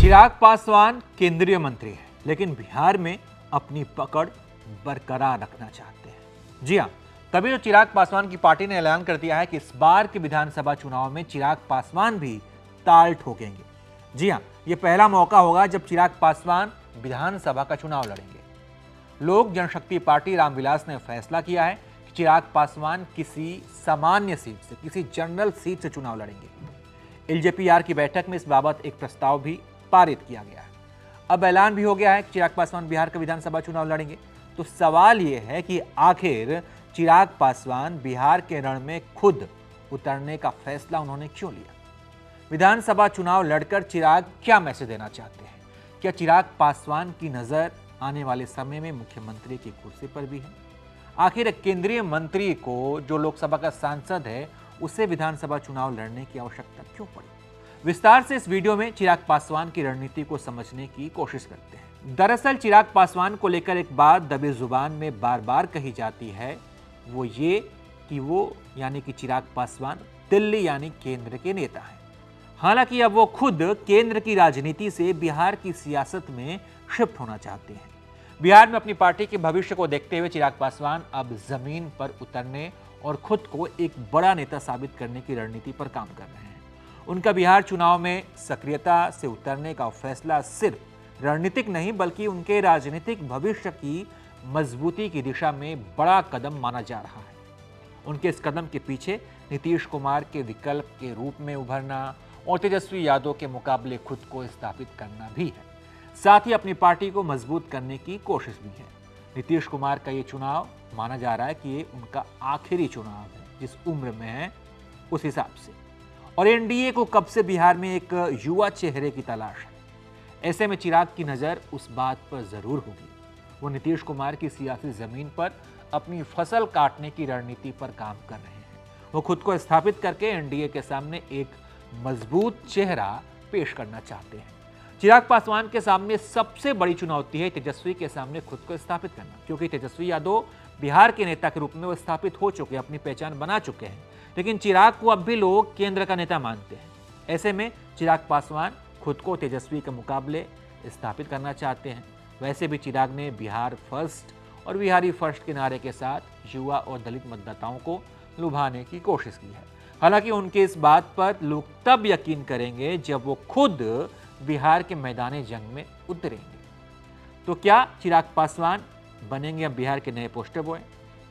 चिराग पासवान केंद्रीय मंत्री है, लेकिन बिहार में अपनी पकड़ बरकरार रखना चाहते हैं। जी हां, तभी तो चिराग पासवान की पार्टी ने ऐलान कर दिया है कि इस बार के विधानसभा चुनाव में चिराग पासवान भी ताल ठोकेंगे। जी हां, ये पहला मौका होगा जब चिराग पासवान विधानसभा का चुनाव लड़ेंगे। लोक जनशक्ति पार्टी रामविलास ने फैसला किया है कि चिराग पासवान किसी सामान्य सीट से, किसी जनरल सीट से चुनाव लड़ेंगे। एलजेपीआर की बैठक में इस बाबत एक प्रस्ताव भी पारित किया गया है। अब ऐलान भी हो गया है कि चिराग पासवान बिहार का विधानसभा चुनाव लड़ेंगे। तो सवाल यह है कि आखिर चिराग पासवान बिहार के रण में खुद उतरने का फैसला उन्होंने क्यों लिया? विधानसभा चुनाव लड़कर चिराग क्या मैसेज देना चाहते हैं? क्या चिराग पासवान की नजर आने वाले समय में मुख्यमंत्री की कुर्सी पर भी है? आखिर एक केंद्रीय मंत्री को, जो लोकसभा का सांसद है, उसे विधानसभा चुनाव लड़ने की आवश्यकता क्यों पड़ी? विस्तार से इस वीडियो में चिराग पासवान की रणनीति को समझने की कोशिश करते हैं। दरअसल चिराग पासवान को लेकर एक बात दबी जुबान में बार बार कही जाती है, वो ये कि वो यानी कि चिराग पासवान दिल्ली यानी केंद्र के नेता हैं। हालांकि अब वो खुद केंद्र की राजनीति से बिहार की सियासत में शिफ्ट होना चाहते हैं। बिहार में अपनी पार्टी के भविष्य को देखते हुए चिराग पासवान अब जमीन पर उतरने और खुद को एक बड़ा नेता साबित करने की रणनीति पर काम कर रहे हैं। उनका बिहार चुनाव में सक्रियता से उतरने का फैसला सिर्फ रणनीतिक नहीं, बल्कि उनके राजनीतिक भविष्य की मजबूती की दिशा में बड़ा कदम माना जा रहा है। उनके इस कदम के पीछे नीतीश कुमार के विकल्प के रूप में उभरना और तेजस्वी यादव के मुकाबले खुद को स्थापित करना भी है। साथ ही अपनी पार्टी को मजबूत करने की कोशिश भी है। नीतीश कुमार का ये चुनाव माना जा रहा है कि ये उनका आखिरी चुनाव है, जिस उम्र में है उस हिसाब से। और एनडीए को कब से बिहार में एक युवा चेहरे की तलाश है। ऐसे में चिराग की नजर उस बात पर जरूर होगी। वो नीतीश कुमार की सियासी जमीन पर अपनी फसल काटने की रणनीति पर काम कर रहे हैं। वो खुद को स्थापित करके एनडीए के सामने एक मजबूत चेहरा पेश करना चाहते हैं। चिराग पासवान के सामने सबसे बड़ी चुनौती है तेजस्वी के सामने खुद को स्थापित करना, क्योंकि तेजस्वी यादव बिहार के नेता के रूप में वो स्थापित हो चुके हैं, अपनी पहचान बना चुके हैं। लेकिन चिराग को अब भी लोग केंद्र का नेता मानते हैं। ऐसे में चिराग पासवान खुद को तेजस्वी के मुकाबले स्थापित करना चाहते हैं। वैसे भी चिराग ने बिहार फर्स्ट और बिहारी फर्स्ट के नारे के साथ युवा और दलित मतदाताओं को लुभाने की कोशिश की है। हालांकि उनके इस बात पर लोग तब यकीन करेंगे जब वो खुद बिहार के मैदानी जंग में उतरेंगे। तो क्या चिराग पासवान बनेंगे अब बिहार के नए पोस्टर बॉय?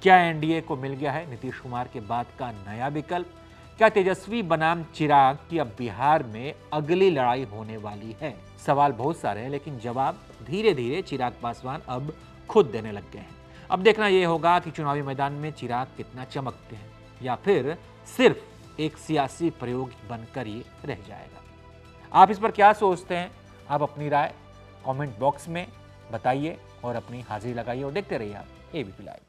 क्या एनडीए को मिल गया है नीतीश कुमार के बाद का नया विकल्प? क्या तेजस्वी बनाम चिराग की अब बिहार में अगली लड़ाई होने वाली है? सवाल बहुत सारे हैं, लेकिन जवाब धीरे धीरे चिराग पासवान अब खुद देने लग गए हैं। अब देखना यह होगा कि चुनावी मैदान में चिराग कितना चमकते हैं, या फिर सिर्फ एक सियासी प्रयोग बनकर ये रह जाएगा। आप इस पर क्या सोचते हैं? आप अपनी राय कमेंट बॉक्स में बताइए और अपनी हाजिरी लगाइए और देखते रहिए आप एबीपी लाइव।